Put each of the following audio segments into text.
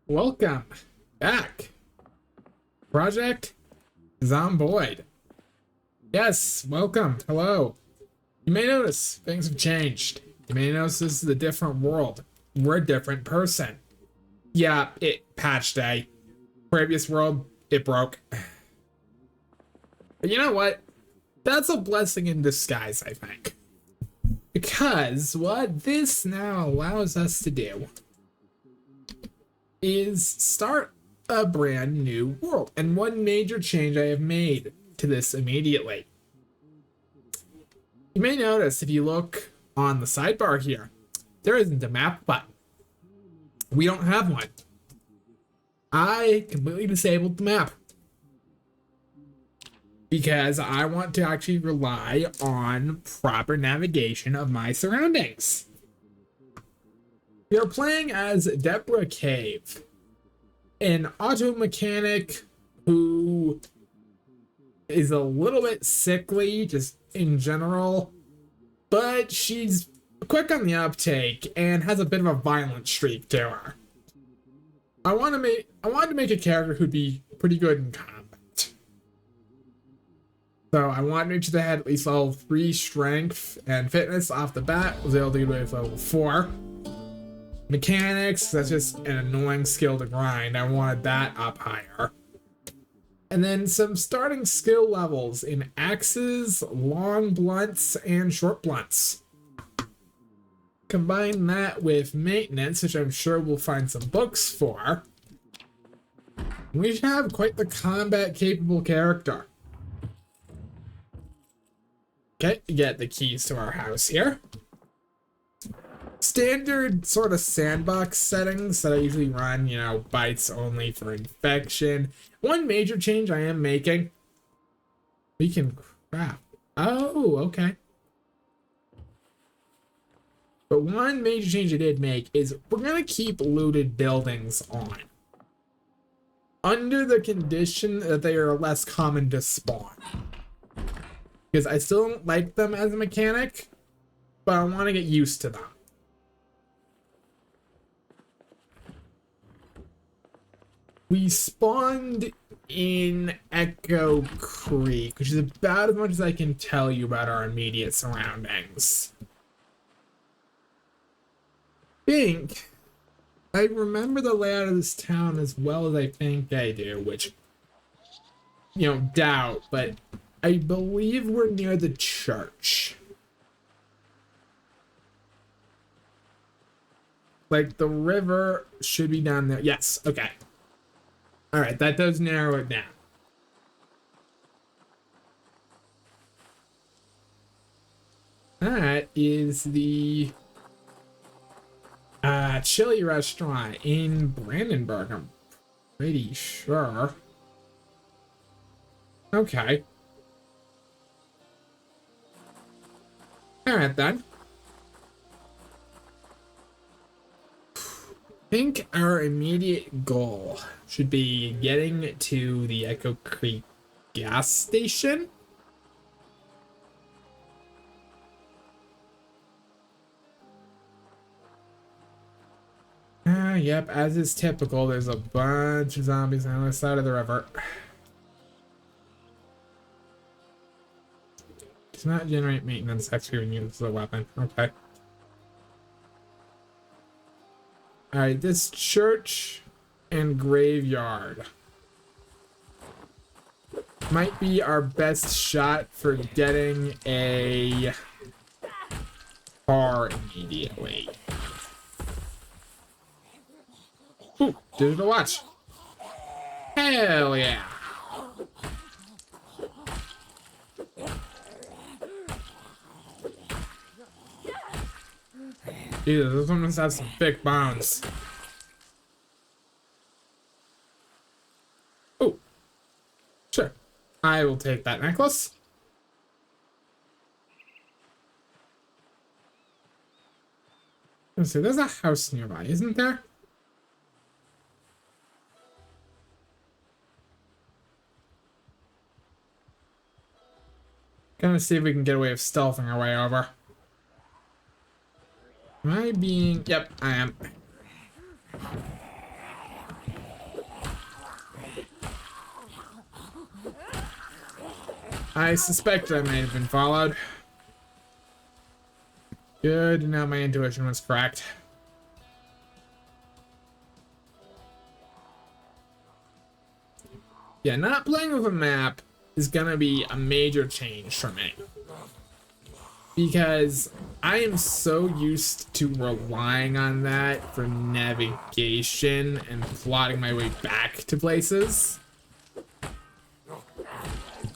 Welcome back, Project Zomboid. Yes, welcome. Hello. You may notice things have changed. You may notice this is a different world. We're a different person. Yeah, it patch day. Previous world, it broke. But you know what? That's a blessing in disguise, I think. Because what this now allows us to do is start a brand new world. And one major change I have made to this immediately. You may notice if you look on the sidebar here, there isn't a map button. We don't have one. I completely disabled the map because I want to actually rely on proper navigation of my surroundings. We are playing as Deborah Cave, an auto mechanic who is a little bit sickly just in general, but she's quick on the uptake and has a bit of a violent streak to her. I wanted to make a character who'd be pretty good in combat. So I wanted to make sure they had at least level 3 strength and fitness off the bat. Was able to get away with level 4. Mechanics, that's just an annoying skill to grind. I wanted that up higher. And then some starting skill levels in axes, long blunts, and short blunts. Combine that with maintenance, which I'm sure we'll find some books for. We should have quite the combat capable character. Okay, get the keys to our house here. Standard sort of sandbox settings that I usually run, you know, bites only for infection. One major change I am making. We can craft. Oh, okay. But one major change I did make is we're going to keep looted buildings on. Under the condition that they are less common to spawn. Because I still don't like them as a mechanic, but I want to get used to them. We spawned in Echo Creek, which is about as much as I can tell you about our immediate surroundings. I remember the layout of this town as well as I think I do, which, you know, doubt, but I believe we're near the church. Like, the river should be down there. Yes, okay. Alright, that does narrow it down. That is the chili restaurant in Brandenburg, I'm pretty sure. Okay. Alright then. I think our immediate goal should be getting to the Echo Creek gas station. Yep, as is typical, there's a bunch of zombies on the other side of the river. Does not generate maintenance XP when you use the weapon. Okay. Alright, this church and graveyard might be our best shot for getting a car immediately. Ooh, digital watch. Hell yeah. Jesus, this one must have some thick bones. Oh, sure. I will take that necklace. Let's see, there's a house nearby, isn't there? Gonna see if we can get away with stealthing our way over. Am I being... Yep, I am. I suspect I may have been followed. Good, now my intuition was correct. Yeah, not playing with a map is gonna be a major change for me. Because I am so used to relying on that for navigation and plotting my way back to places,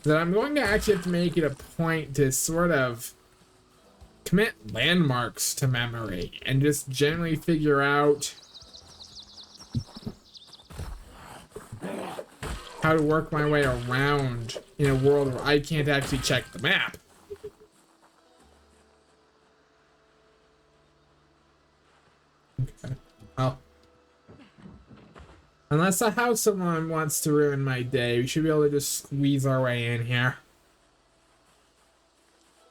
that I'm going to actually have to make it a point to sort of commit landmarks to memory and just generally figure out how to work my way around in a world where I can't actually check the map. Okay. Well, unless a house someone wants to ruin my day, we should be able to just squeeze our way in here.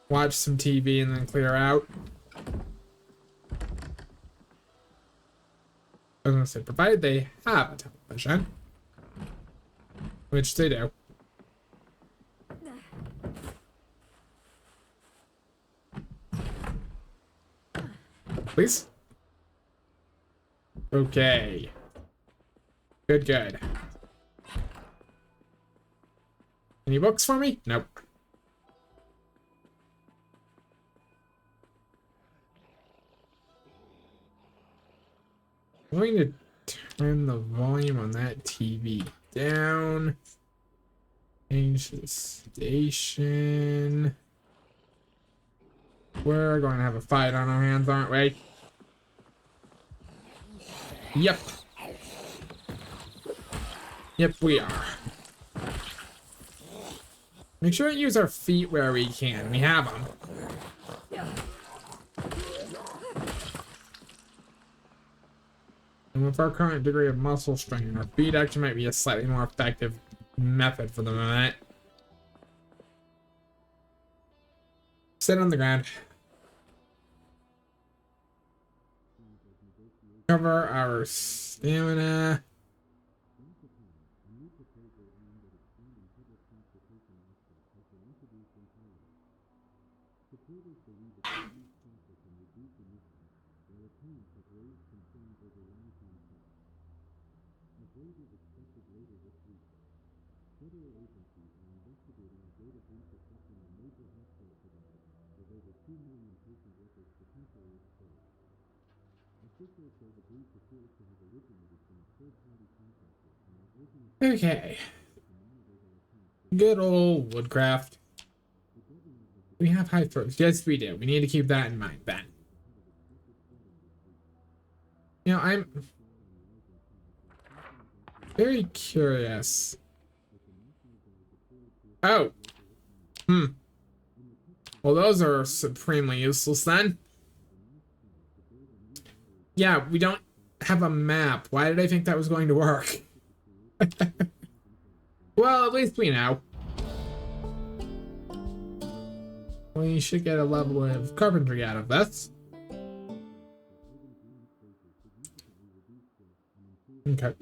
Watch some TV and then clear out. I was gonna say, provided they have a television. Which they do. Please? Okay. Good, good. Any books for me? Nope. I'm going to turn the volume on that TV down. Change the station. We're going to have a fight on our hands, aren't we? Yep. Yep, we are. Make sure to use our feet where we can. We have them. And with our current degree of muscle strength, our feet actually might be a slightly more effective method for the moment. Sit on the ground. Cover our stamina. Okay. Good old woodcraft. We have high throws. Yes, we do. We need to keep that in mind then. You know, I'm very curious. Oh. Well, those are supremely useless then. Yeah, we don't have a map. Why did I think that was going to work? Well, at least we know. We should get a level of carpentry out of this. Okay.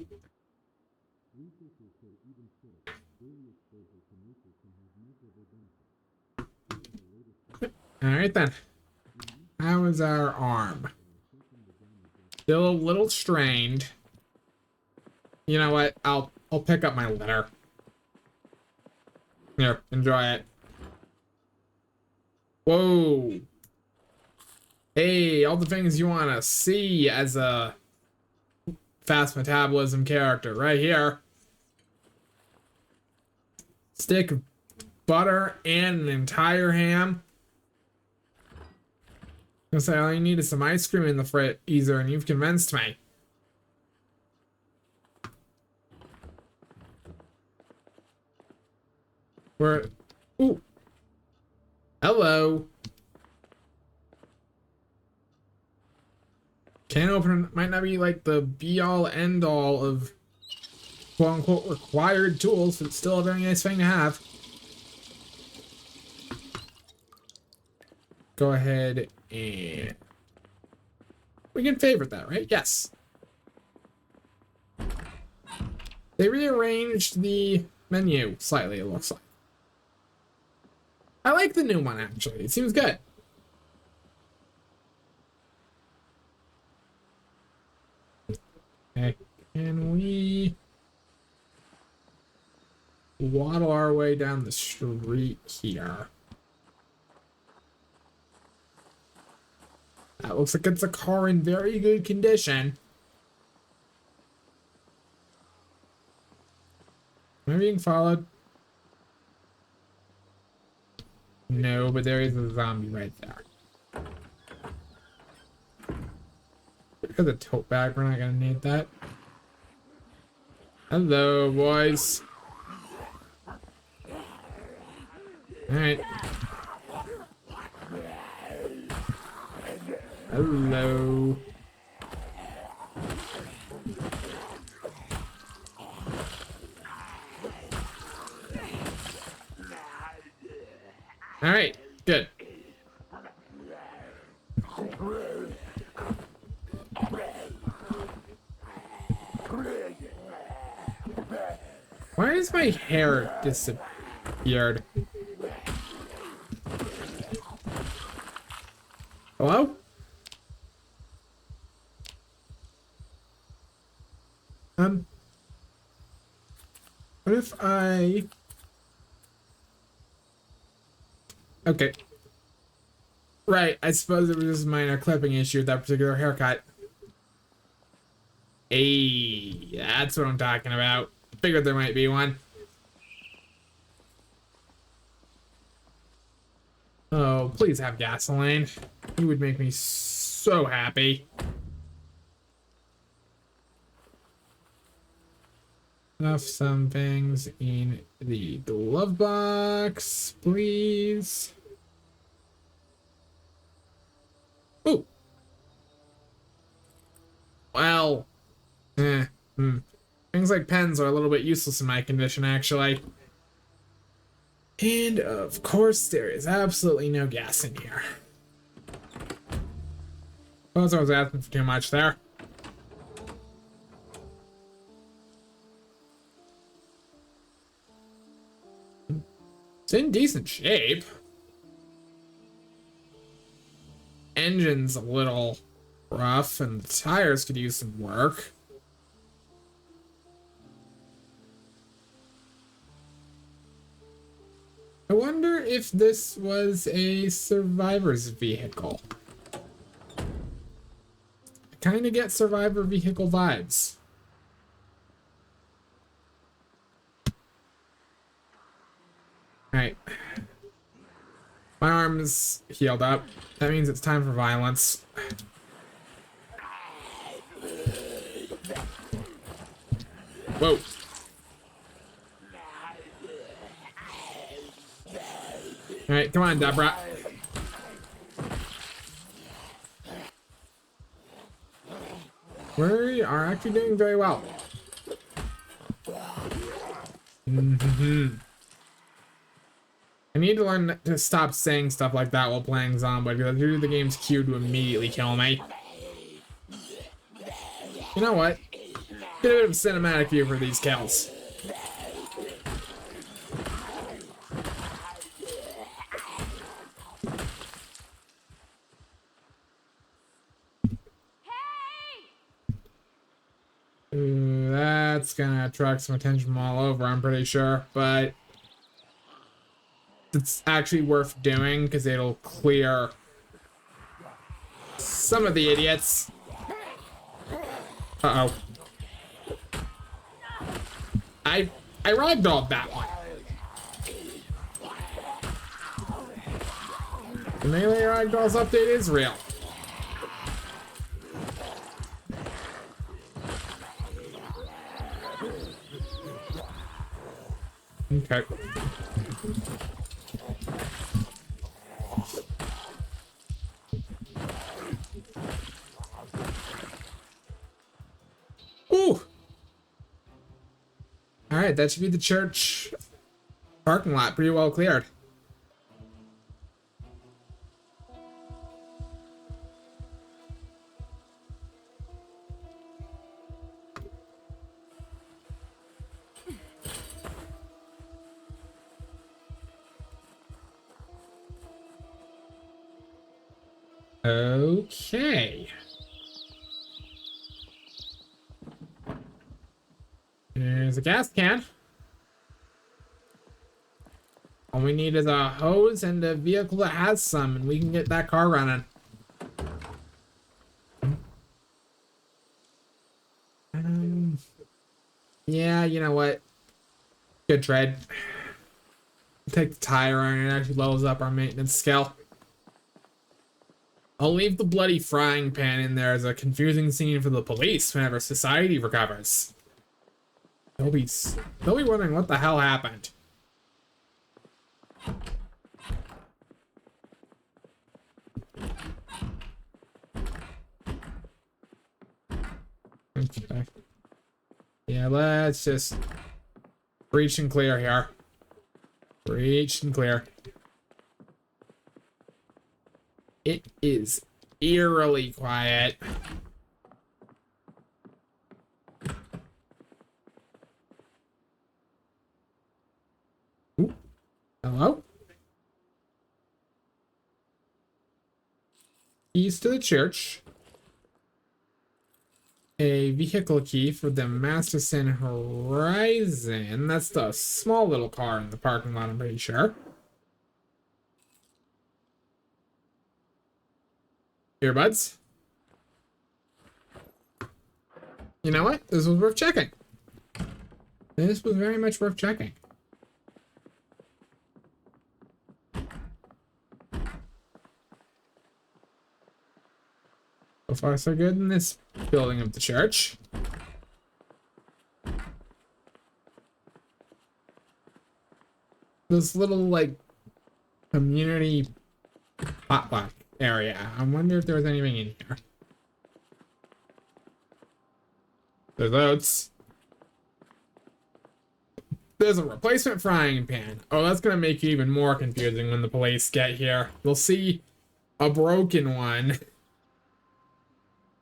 Alright then. How is our arm? Still a little strained. You know what? I'll pick up my litter. Here, enjoy it. Whoa. Hey, all the things you want to see as a fast metabolism character right here. Stick of butter and an entire ham. I'm gonna say all you need is some ice cream in the freezer and you've convinced me. Ooh. Hello. Can opener might not be like the be-all end-all of quote-unquote required tools, but it's still a very nice thing to have. Go ahead and we can favorite that, right? Yes. They rearranged the menu slightly, it looks like. I like the new one, actually. It seems good. Okay, can we waddle our way down the street here? That looks like it's a car in very good condition. Am I being followed? No, but there is a zombie right there. Look at the tote bag. We're not gonna need that. Hello, boys. Alright. Hello. Alright, good. Why is my hair disappeared? Hello? What if I... Okay. Right, I suppose it was just a minor clipping issue with that particular haircut. Hey, that's what I'm talking about. Figured there might be one. Oh, please have gasoline. You would make me so happy. Stuff some things in the glove box, please. Ooh. Well. Things like pens are a little bit useless in my condition, actually. And, of course, there is absolutely no gas in here. Suppose I was asking for too much there. It's in decent shape. Engine's a little rough, and the tires could use some work. I wonder if this was a survivor's vehicle. I kind of get survivor vehicle vibes. Alright. My arm's healed up. That means it's time for violence. Whoa. Alright, come on, Deborah. We are actually doing very well. I need to learn to stop saying stuff like that while playing Zomboid, because usually the game's cued to immediately kill me. You know what? Get a bit of cinematic view for these kills. Ooh, that's gonna attract some attention from all over, I'm pretty sure, but it's actually worth doing because it'll clear some of the idiots. Uh-oh. I ragdolled that one. The melee ragdolls update is real. Okay. Ooh. All right, that should be the church parking lot, pretty well cleared. Okay. There's a gas can. All we need is a hose and a vehicle that has some, and we can get that car running. Yeah, you know what? Good trade. Take the tire iron, it actually levels up our maintenance skill. I'll leave the bloody frying pan in there as a confusing scene for the police whenever society recovers. They'll be wondering what the hell happened. Okay. Yeah, let's just breach and clear here. Breach and clear. It is eerily quiet. Ooh. Hello? Keys to the church. A vehicle key for the Masterson Horizon. That's the small little car in the parking lot, I'm pretty sure. Earbuds. You know what? This was worth checking. This was very much worth checking. So far, so good in this building of the church. This little, like, community potluck area. I wonder if there was anything in here. There's oats. There's a replacement frying pan. Oh, that's gonna make it even more confusing when the police get here. They'll see a broken one.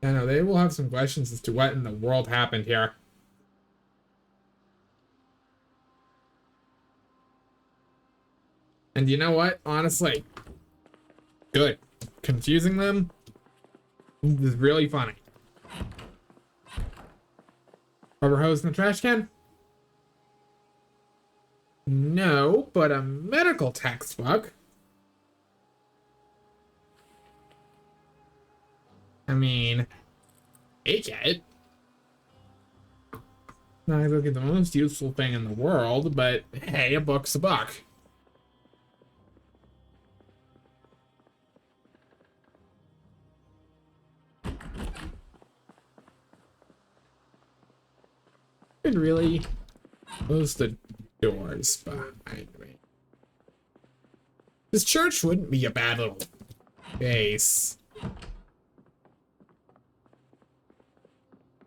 I know, they will have some questions as to what in the world happened here. And you know what? Honestly, good. Confusing them is really funny. Rubber hose in the trash can? No, but a medical textbook. I mean, take it. Not exactly the most useful thing in the world, but hey, a book's a buck. Could really close the doors behind me. This church wouldn't be a bad little base.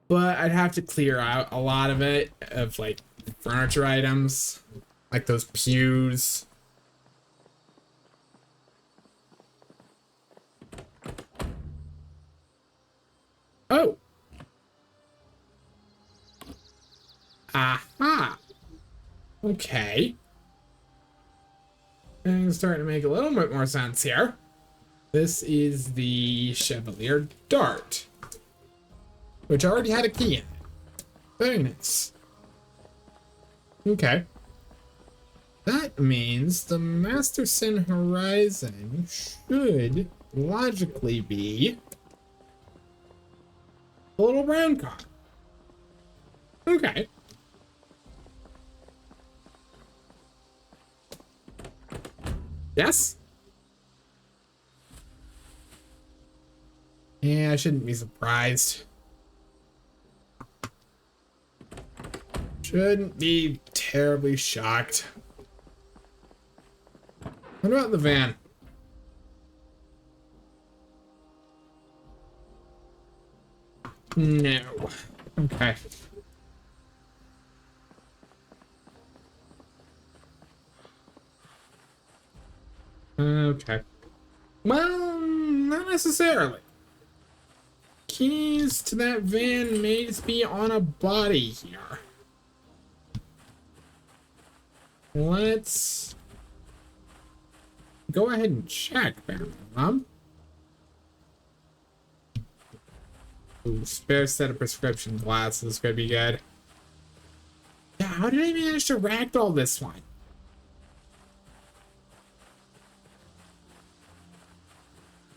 But I'd have to clear out a lot of it, of like furniture items, like those pews. Oh. Aha. Okay. Things starting to make a little bit more sense here. This is the Chevalier Dart, which already had a key in it. Very nice. Okay. That means the Masterson Horizon should logically be a little brown car. Okay. Yes? Yeah, I shouldn't be surprised. Shouldn't be terribly shocked. What about the van? No. Okay. Okay. Well, not necessarily. Keys to that van may just be on a body here. Let's go ahead and check, Mom. Ooh, spare set of prescription glasses could be good. Yeah, how did I manage to ragdoll this one?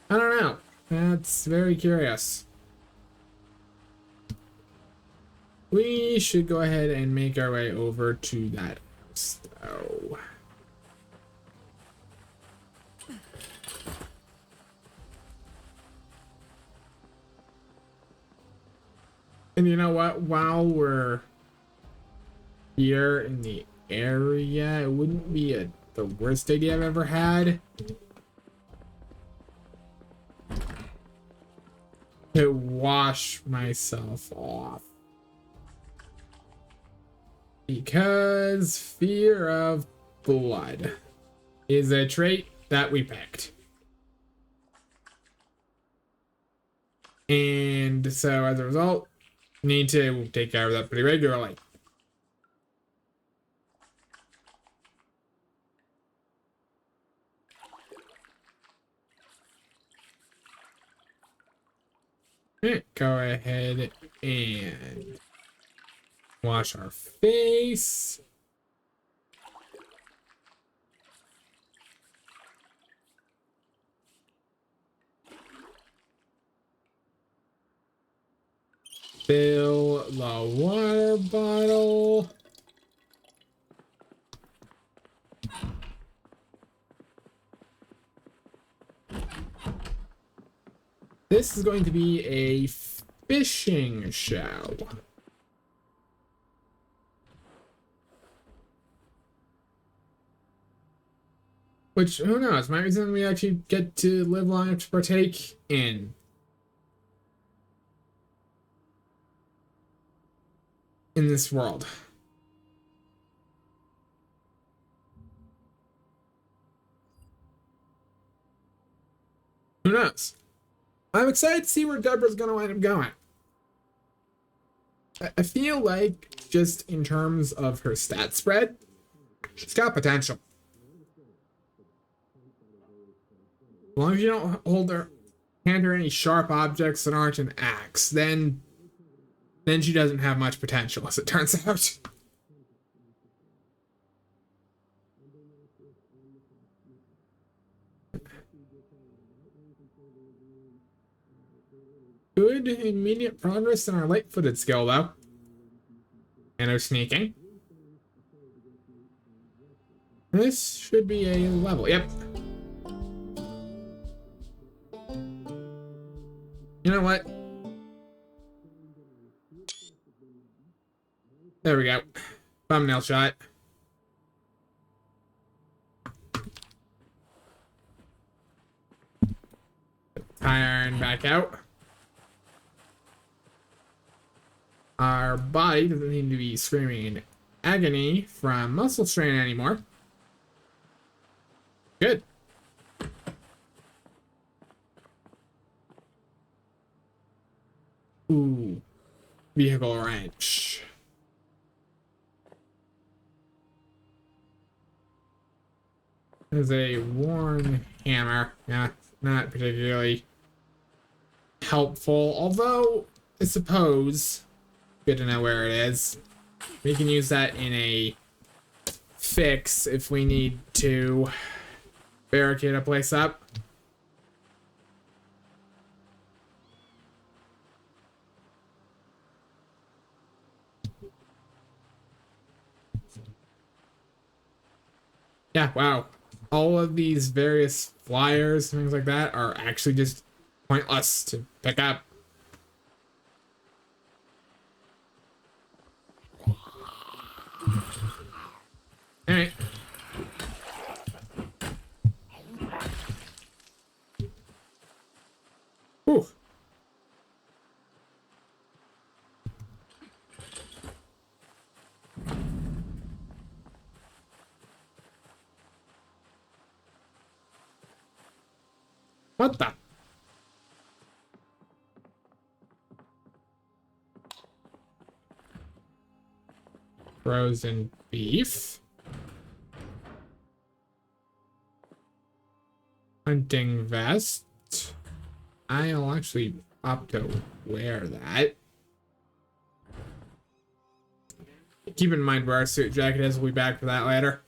I don't know. That's very curious. We should go ahead and make our way over to that house, though. And you know what? While we're here in the area, it wouldn't be the worst idea I've ever had to wash myself off. Because fear of blood is a trait that we picked. And so as a result, need to take care of that pretty regularly. Go ahead and wash our face. Fill the water bottle. This is going to be a fishing show. Which, who knows, might be something we actually get to live long enough to partake in. In this world. Who knows? I'm excited to see where Deborah's going to wind up going. I feel like, just in terms of her stat spread, she's got potential. As long as you don't hand her any sharp objects that aren't an axe, then she doesn't have much potential, as it turns out. Good immediate progress in our light-footed skill, though. And our sneaking. This should be a level. Yep. You know what? There we go. Thumbnail shot. Iron back out. Our body doesn't need to be screaming in agony from muscle strain anymore. Good. Ooh. Vehicle wrench. There's a worn hammer. Yeah, not particularly helpful. Although, I suppose, good to know where it is. We can use that in a fix if we need to barricade a place up. Yeah, wow. All of these various flyers and things like that are actually just pointless to pick up. Alright. Whew. What the? Frozen beef. Hunting vest. I'll actually up to wear that. Keep in mind where our suit jacket is. We'll be back for that later.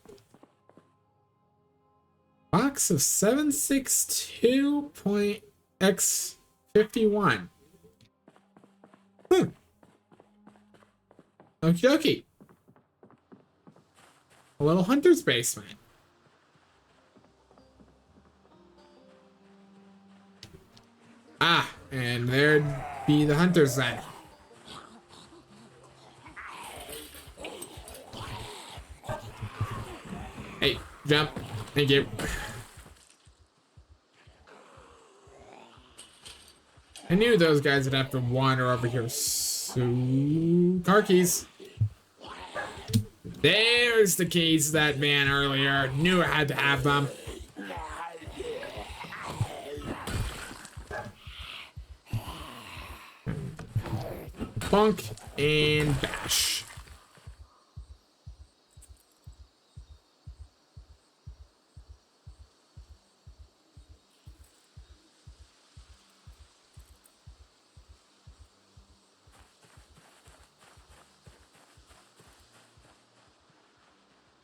Box of 762.x51. Okie dokie. A little hunter's basement. Ah, and there'd be the hunters then. Hey, jump. Thank you. I knew those guys would have to wander over here. So, car keys. There's the keys to that van earlier. Knew I had to have them. Bunk and bash.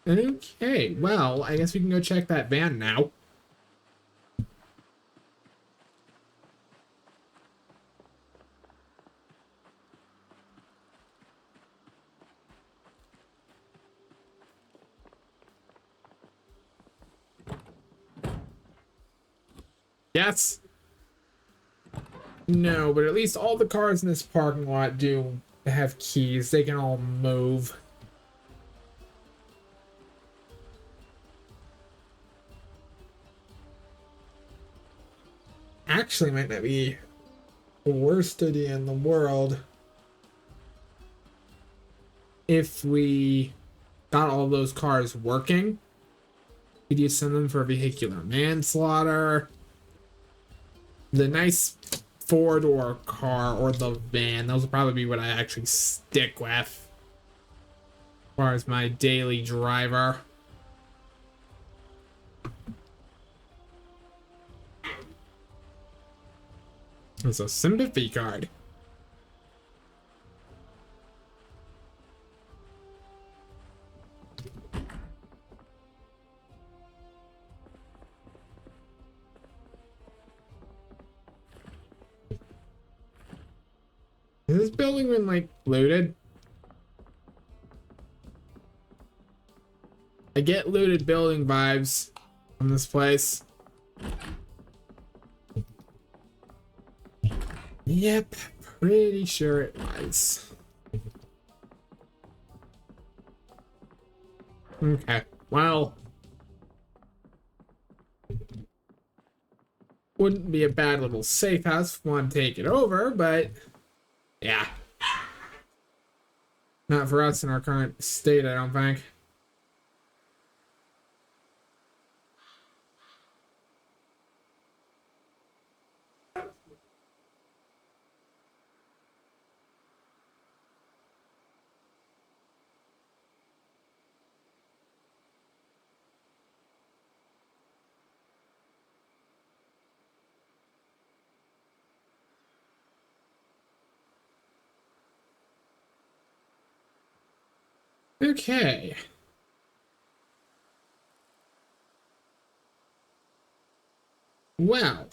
Okay, well, I guess we can go check that van now. Yes. No, but at least all the cars in this parking lot do have keys. They can all move. Actually, might not be the worst idea in the world if we got all those cars working. Could you send them for vehicular manslaughter? The nice four-door car or the van, those will probably be what I actually stick with as far as my daily driver. It's a sympathy card. Has this building been, like, looted? I get looted building vibes from this place. Yep, pretty sure it was. Okay, well. Wouldn't be a bad little safe house if we want to take it over, but yeah. Not for us in our current state, I don't think. Okay. Well,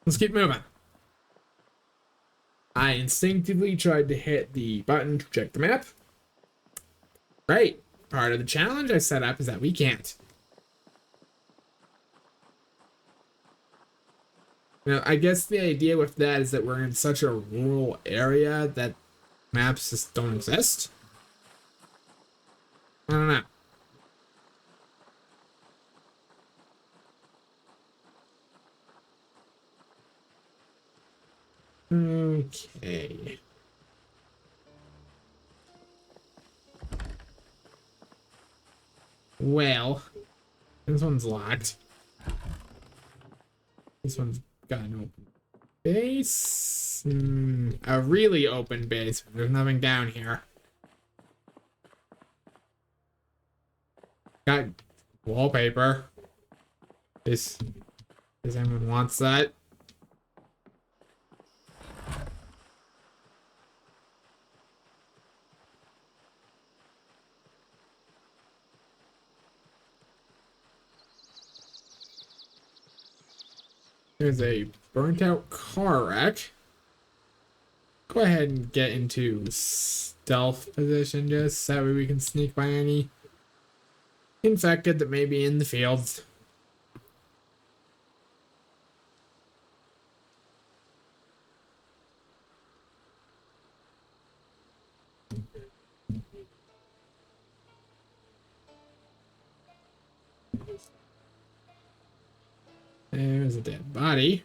let's keep moving. I instinctively tried to hit the button to check the map. Right. Part of the challenge I set up is that we can't. Now, I guess the idea with that is that we're in such a rural area that maps just don't exist. I don't know. Okay. Well, this one's locked. This one's got an open base. A really open base. There's nothing down here. Got wallpaper. Does anyone wants that? There's a burnt out car wreck. Go ahead and get into stealth position just so that way we can sneak by any infected that may be in the fields. There's a dead body.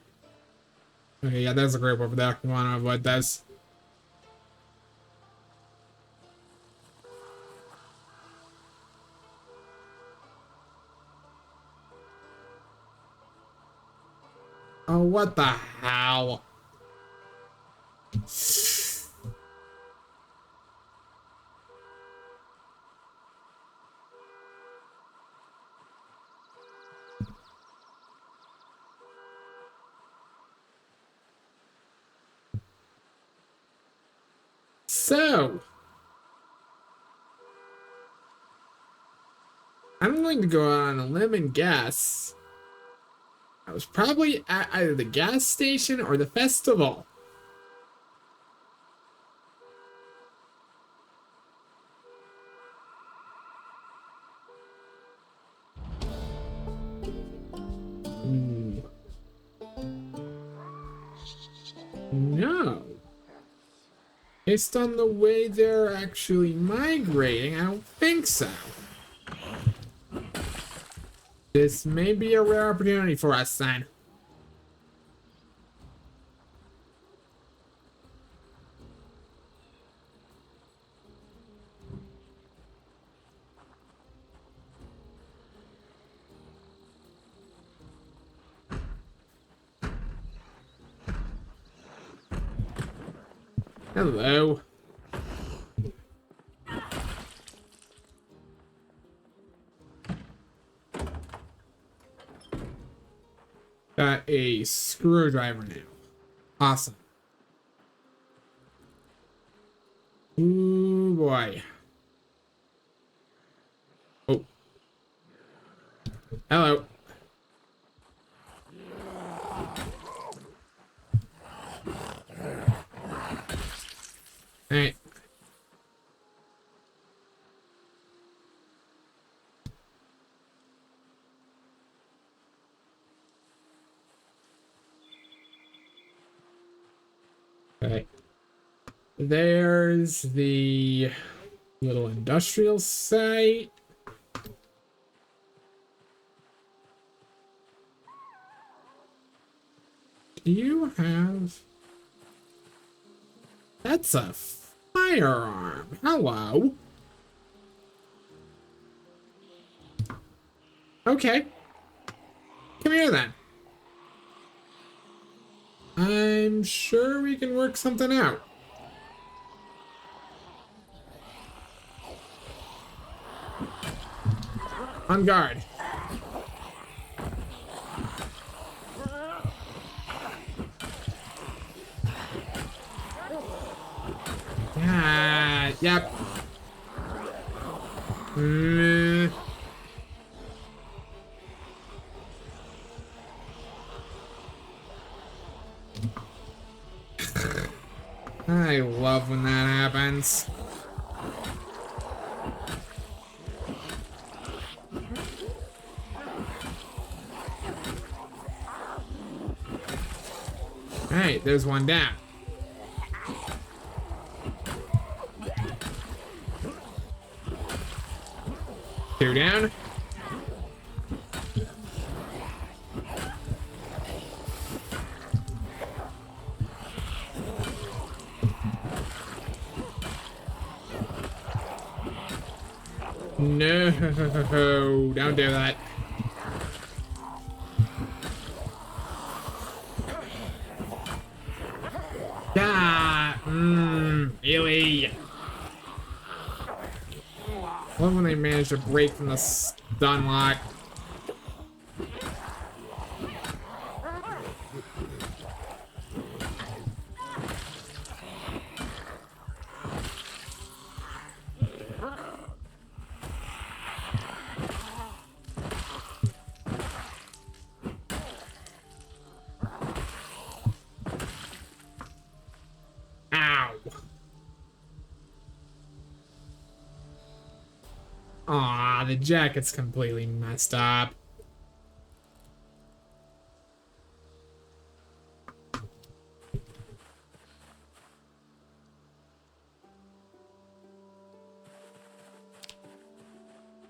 Okay, yeah, there's a group over there. We want to avoid this. Oh, what the hell? So, I'm going to go out on a limb and guess I was probably at either the gas station or the festival. No. Based on the way they're actually migrating, I don't think so. This may be a rare opportunity for us, then. Hello. Got a screwdriver now. Awesome. Ooh, boy. Oh. Hello. Alright. Okay. There's the little industrial site. Do you have... That's a firearm. Hello. Okay. Come here then. I'm sure we can work something out. On guard. Ah, yep. I love when that happens. Alright, there's one down. Two down. No, don't do that. Ah, really. Love when they manage to break from the stun lock. the jacket's completely messed up.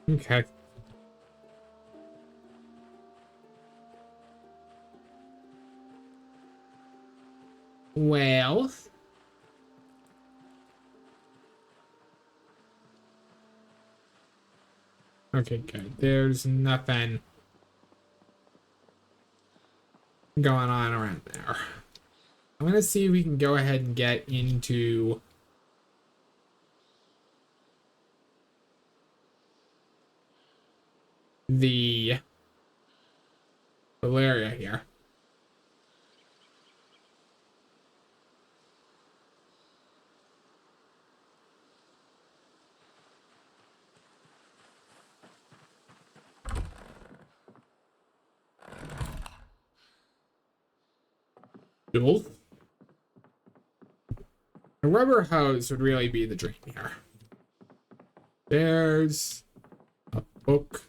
Okay. Well. Okay, good. There's nothing going on around there. I'm gonna see if we can go ahead and get into the little area here. Cool. A rubber hose would really be the dream here. There's a book.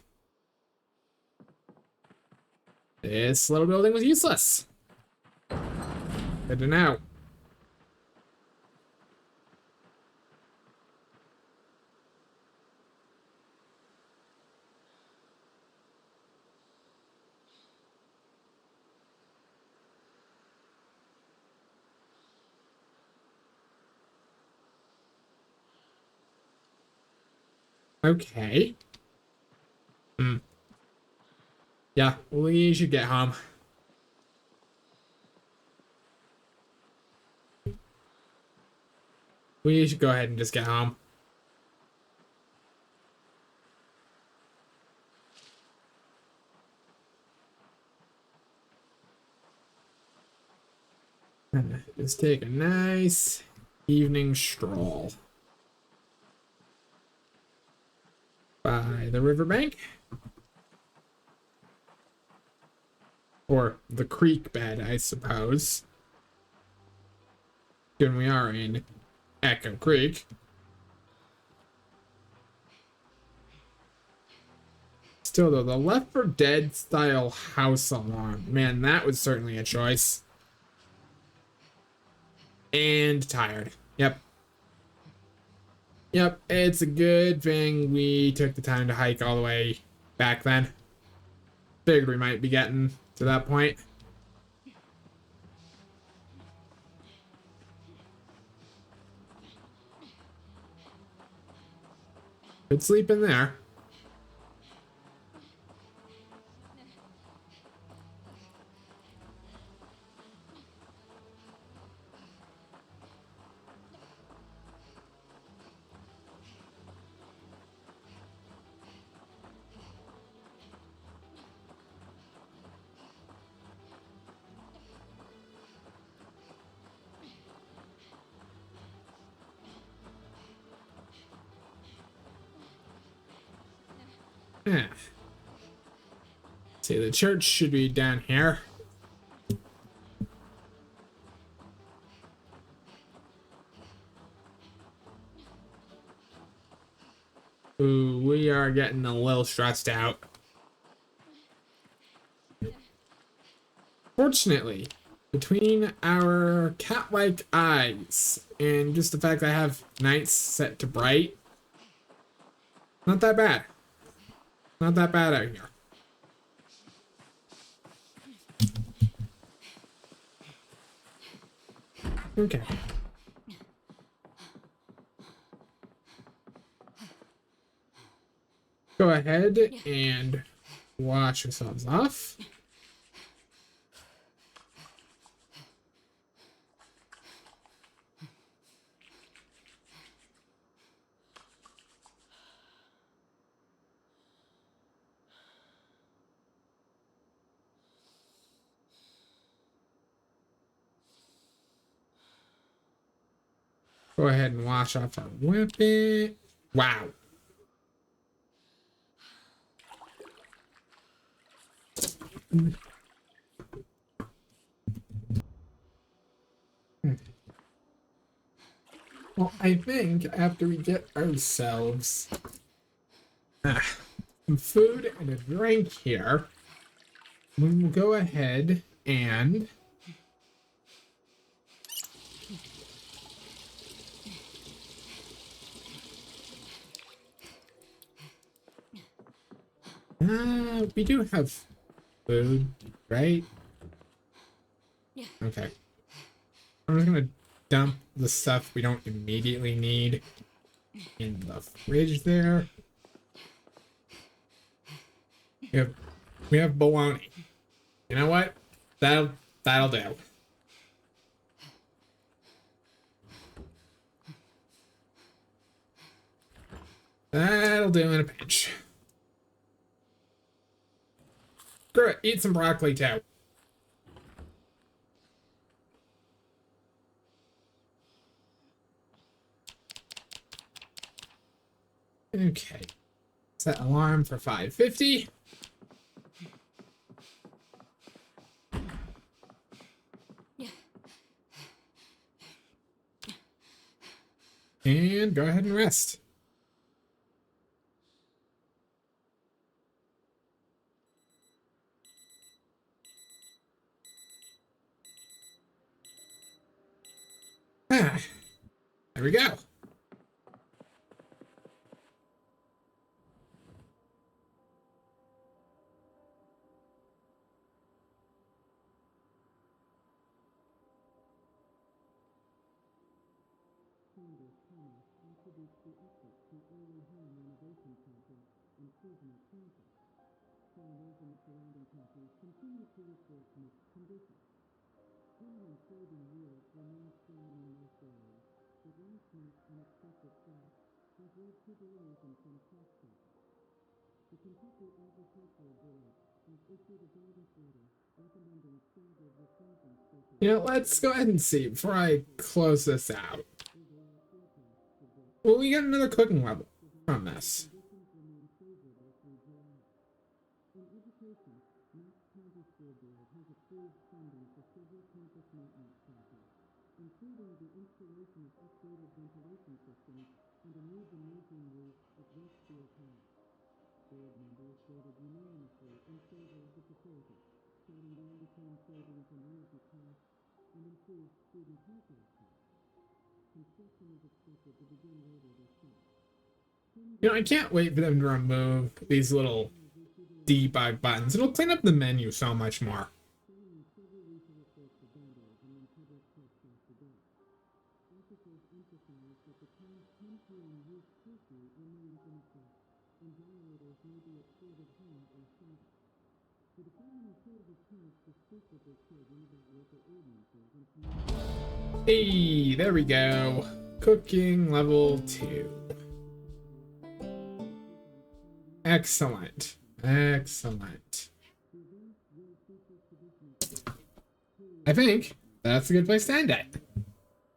This little building was useless. Good to know. Okay. Yeah, we should get home. We should go ahead and just get home. Just take a nice evening stroll by the riverbank. Or the creek bed, I suppose. Given we are in Echo Creek. Still though, the Left 4 Dead style house alarm. Man, that was certainly a choice. And tired. Yep. Yep, it's a good thing we took the time to hike all the way back then. Figured we might be getting to that point. Could sleep in there. Yeah. See, the church should be down here. Ooh, we are getting a little stressed out. Fortunately, between our cat-like eyes and just the fact that I have nights set to bright, not that bad. Not that bad out here. Okay. Go ahead and wash yourselves off. Go ahead and wash off our weapon. Wow. Well, I think after we get ourselves some food and a drink here. We will go ahead and we do have food, right? Okay. I'm just gonna dump the stuff we don't immediately need in the fridge there. We have bologna. You know what? That'll do. That'll do in a pinch. Screw it, eat some broccoli too. Okay. Set alarm for 5:50. And go ahead and rest. There we go. You know, let's go ahead and see before I close this out. Well, we got another cooking level from this. You know, I can't wait for them to remove these little debug buttons. It'll clean up the menu so much more. Hey, there we go. Cooking level 2. Excellent. Excellent. I think that's a good place to end it.